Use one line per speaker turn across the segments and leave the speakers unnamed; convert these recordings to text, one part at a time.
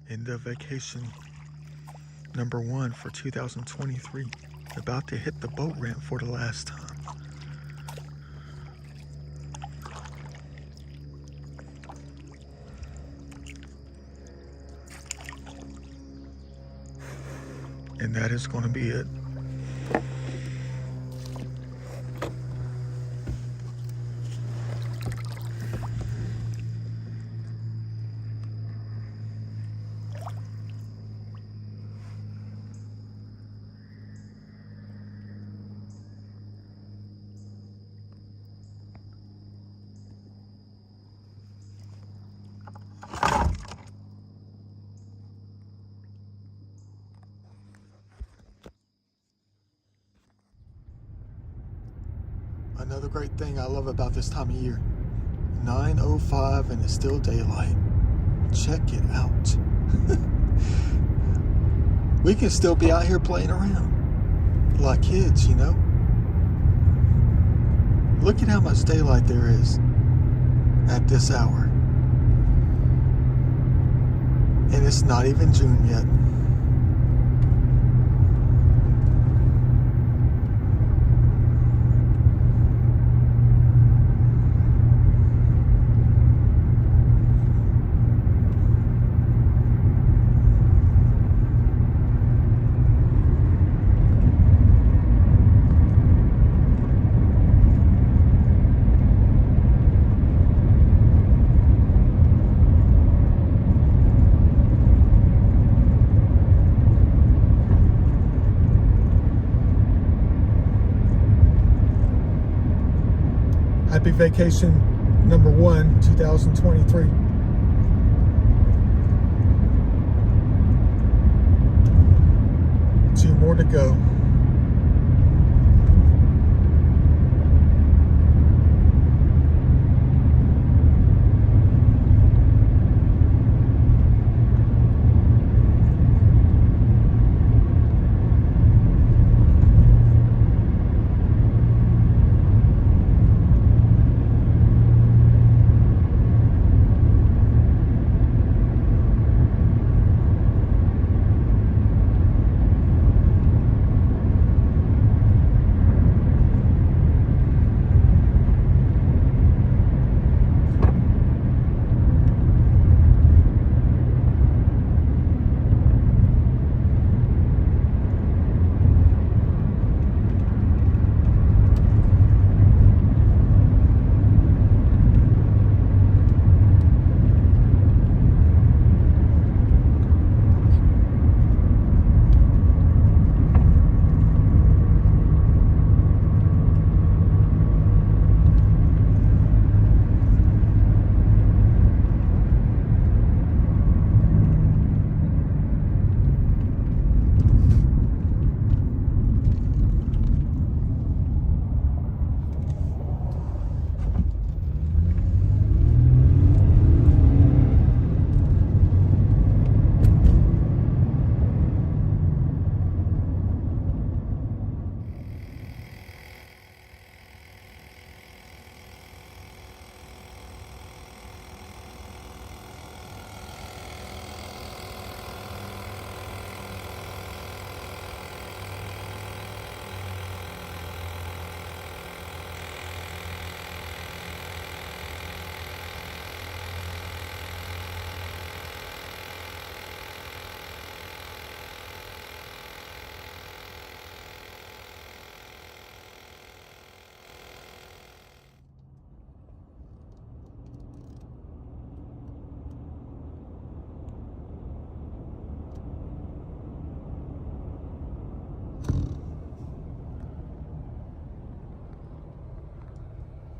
End of vacation number 1 for 2023. About to hit the boat ramp for the last time. And that is going to be it. Another great thing I love about this time of year. 9:05 and it's still daylight. Check it out. We can still be out here playing around. Like kids, you know? Look at how much daylight there is at this hour. And it's not even June yet. Happy vacation number 1, 2023. Two more to go.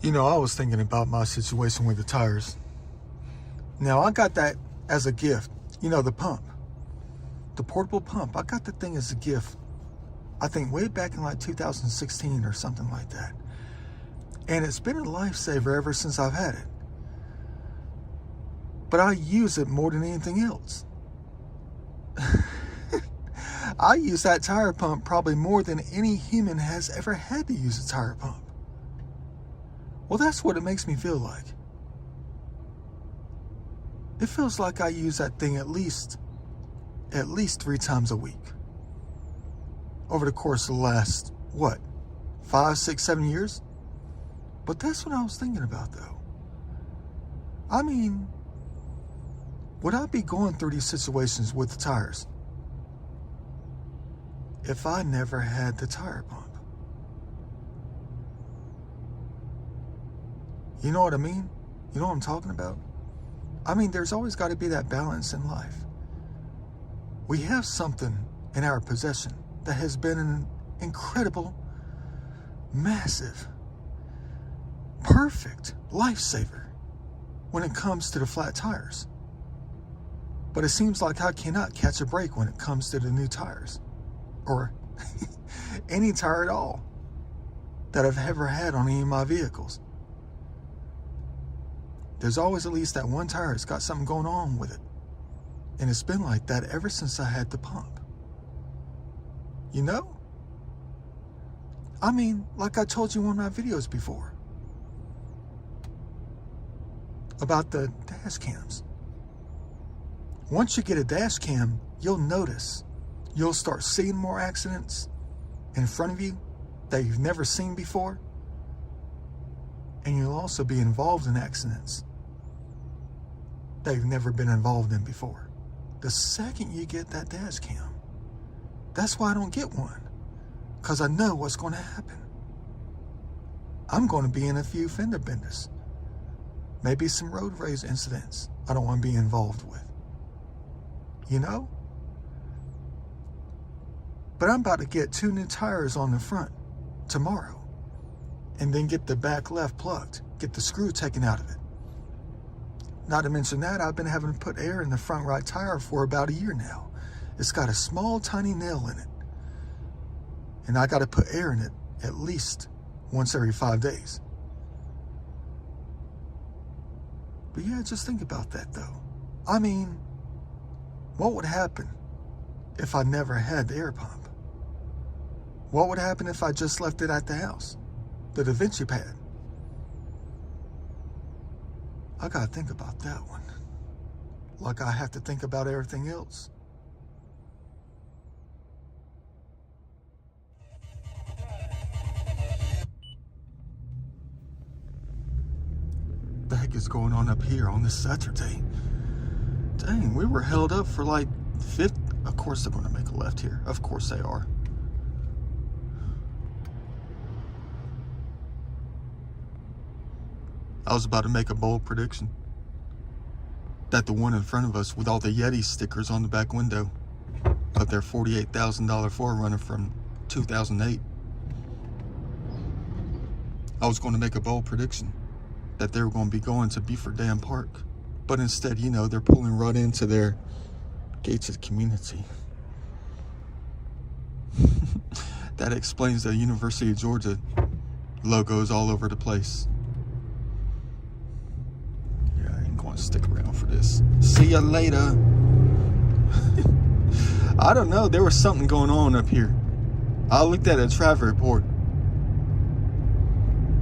You know, I was thinking about my situation with the tires. Now, I got that as a gift. You know, the pump. The portable pump. I got the thing as a gift, I think, way back in like 2016 or something like that. And it's been a lifesaver ever since I've had it. But I use it more than anything else. I use that tire pump probably more than any human has ever had to use a tire pump. Well, that's what it makes me feel like. It feels like I use that thing at least at least 3 times a week over the course of the last, 5, 6, 7 years? But that's what I was thinking about, though. I mean, would I be going through these situations with the tires if I never had the tire pump? You know what I mean? You know what I'm talking about? I mean, there's always got to be that balance in life. We have something in our possession that has been an incredible, massive, perfect lifesaver when it comes to the flat tires. But it seems like I cannot catch a break when it comes to the new tires, or any tire at all that I've ever had on any of my vehicles. There's always at least that one tire that's got something going on with it. And it's been like that ever since I had the pump. You know? I mean, like I told you in one of my videos before, about the dash cams. Once you get a dash cam, you'll notice, you'll start seeing more accidents in front of you that you've never seen before. And you'll also be involved in accidents that you've never been involved in before. The second you get that dash cam, that's why I don't get one, because I know what's going to happen. I'm going to be in a few fender benders, maybe some road rage incidents I don't want to be involved with. You know? But I'm about to get 2 new tires on the front tomorrow, and then get the back left plugged, get the screw taken out of it. Not to mention that, I've been having to put air in the front right tire for about a year now. It's got a small, tiny nail in it. And I got to put air in it at least once every 5 days. But yeah, just think about that, though. I mean, what would happen if I never had the air pump? What would happen if I just left it at the house? The Da Vinci pad. I gotta think about that one. Like I have to think about everything else. What the heck is going on up here on this Saturday? Dang, we were held up for like 50. Of course they're gonna make a left here. Of course they are. I was about to make a bold prediction that the one in front of us with all the Yeti stickers on the back window of their $48,000 4Runner from 2008, I was going to make a bold prediction that they were going to be going to Beaufort Dam Park. But instead, you know, they're pulling right into their gated community. That explains the University of Georgia logos all over the place. Stick around for this. See ya later. I don't know, there was something going on up here. I looked at a traffic report.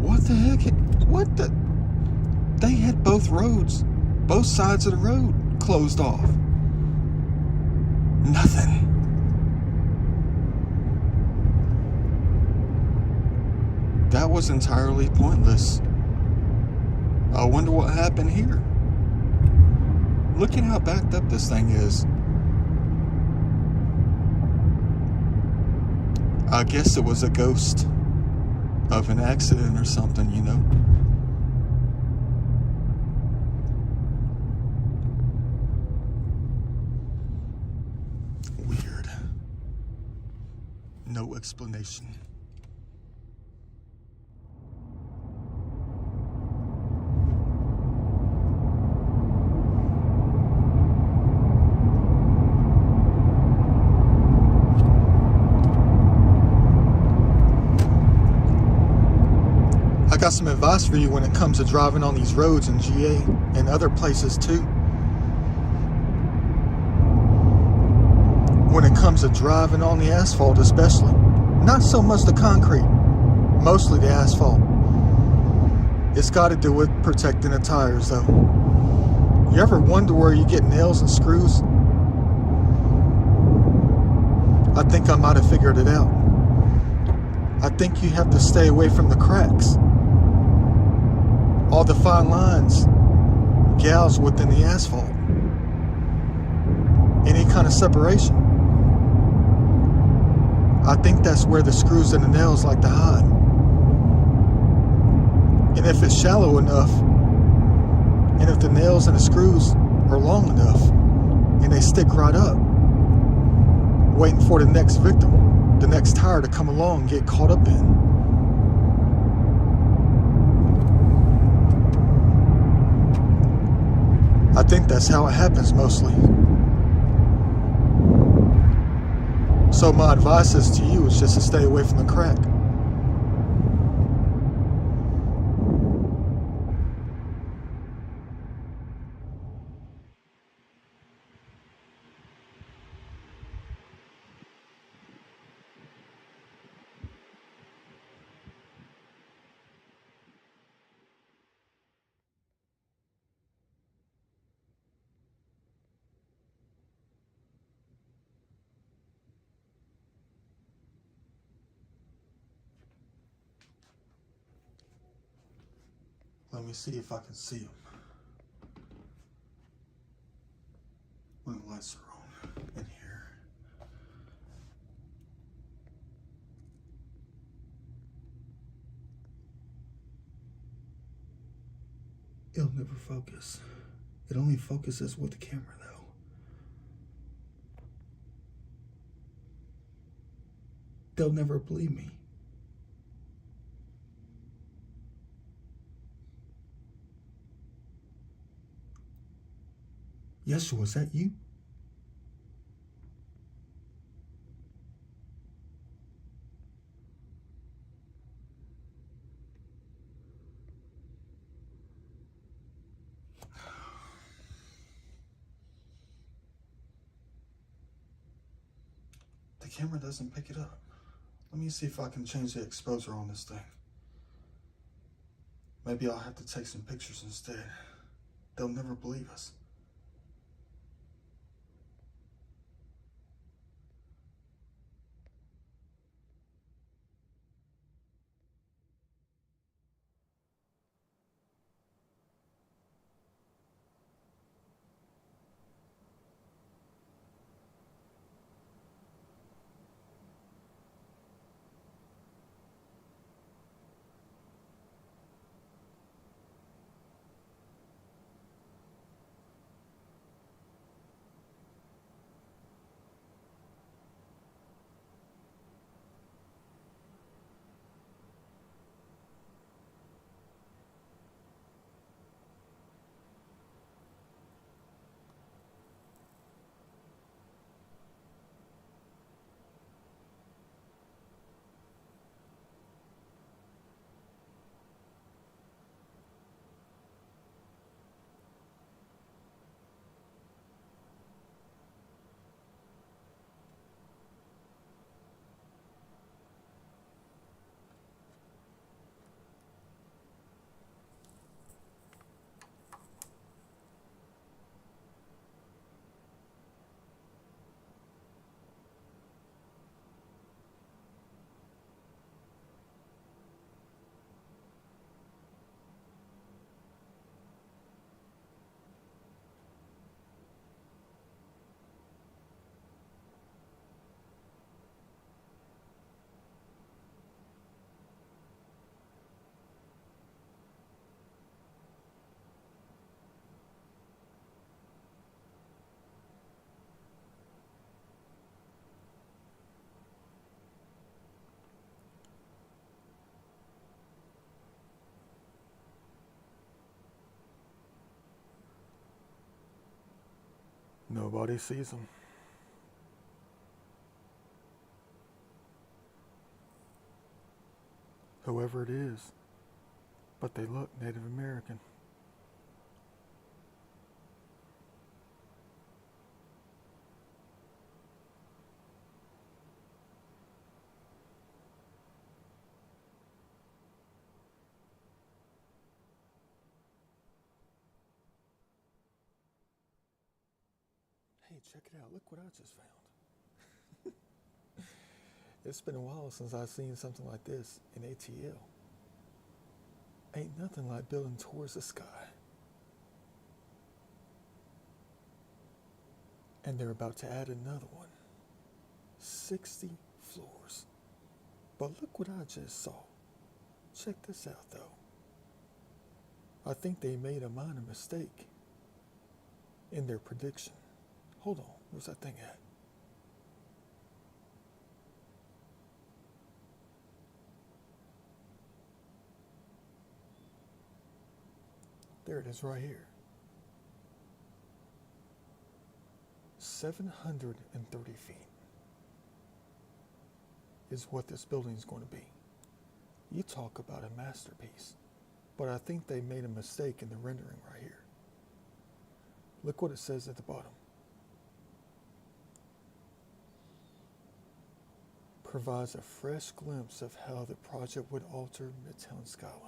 What the heck? What the? They had both roads, both sides of the road closed off. Nothing. That was entirely pointless. I wonder what happened here. Look at how backed up this thing is. I guess it was a ghost of an accident or something, you know. Weird. No explanation. Got some advice for you when it comes to driving on these roads in GA and other places too. When it comes to driving on the asphalt especially. Not so much the concrete, mostly the asphalt. It's got to do with protecting the tires though. You ever wonder where you get nails and screws? I think I might have figured it out. I think you have to stay away from the cracks. All the fine lines gouged within the asphalt. Any kind of separation. I think that's where the screws and the nails like to hide. And if it's shallow enough, and if the nails and the screws are long enough, and they stick right up, waiting for the next victim, the next tire to come along and get caught up in. I think that's how it happens mostly. So my advice is to you is just to stay away from the crack. Let me see if I can see them when the lights are on in here. It'll never focus. It only focuses with the camera though. They'll never believe me. Yeshua, is that you? The camera doesn't pick it up. Let me see if I can change the exposure on this thing. Maybe I'll have to take some pictures instead. They'll never believe us. Nobody sees them. Whoever it is, but they look Native American. Hey, check it out. Look what I just found. It's been a while since I've seen something like this in ATL. Ain't nothing like building towards the sky. And they're about to add another one. 60 floors. But look what I just saw. Check this out though. I think they made a minor mistake in their prediction. Hold on, where's that thing at? There it is right here. 730 feet is what this building is going to be. You talk about a masterpiece, but I think they made a mistake in the rendering right here. Look what it says at the bottom. Provides a fresh glimpse of how the project would alter Midtown skyline.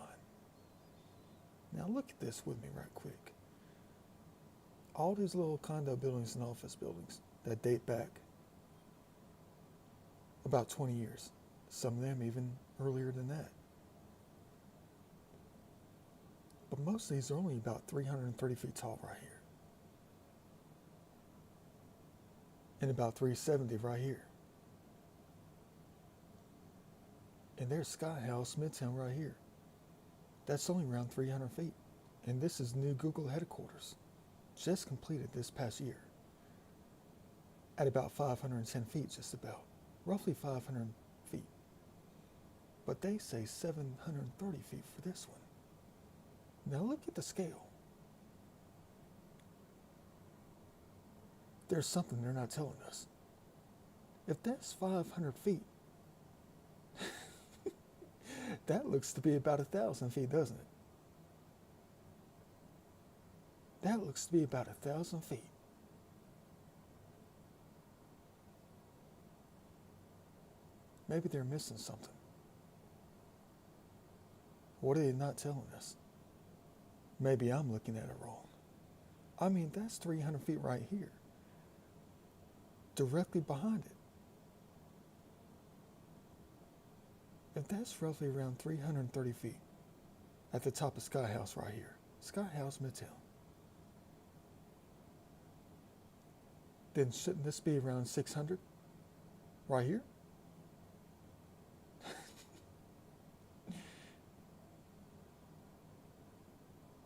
Now look at this with me right quick. All these little condo buildings and office buildings that date back about 20 years. Some of them even earlier than that. But most of these are only about 330 feet tall right here. And about 370 right here. And there's Sky House Midtown right here. That's only around 300 feet. And this is new Google headquarters, just completed this past year. At about 510 feet, just about. Roughly 500 feet. But they say 730 feet for this one. Now look at the scale. There's something they're not telling us. If that's 500 feet, that looks to be about 1,000 feet, doesn't it? That looks to be about 1,000 feet. Maybe they're missing something. What are they not telling us? Maybe I'm looking at it wrong. I mean, that's 300 feet right here. Directly behind it. If that's roughly around 330 feet at the top of Sky House right here, Sky House Midtown, then shouldn't this be around 600 right here?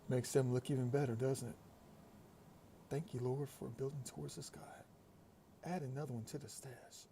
Makes them look even better, doesn't it? Thank you, Lord, for building towards the sky. Add another one to the stash.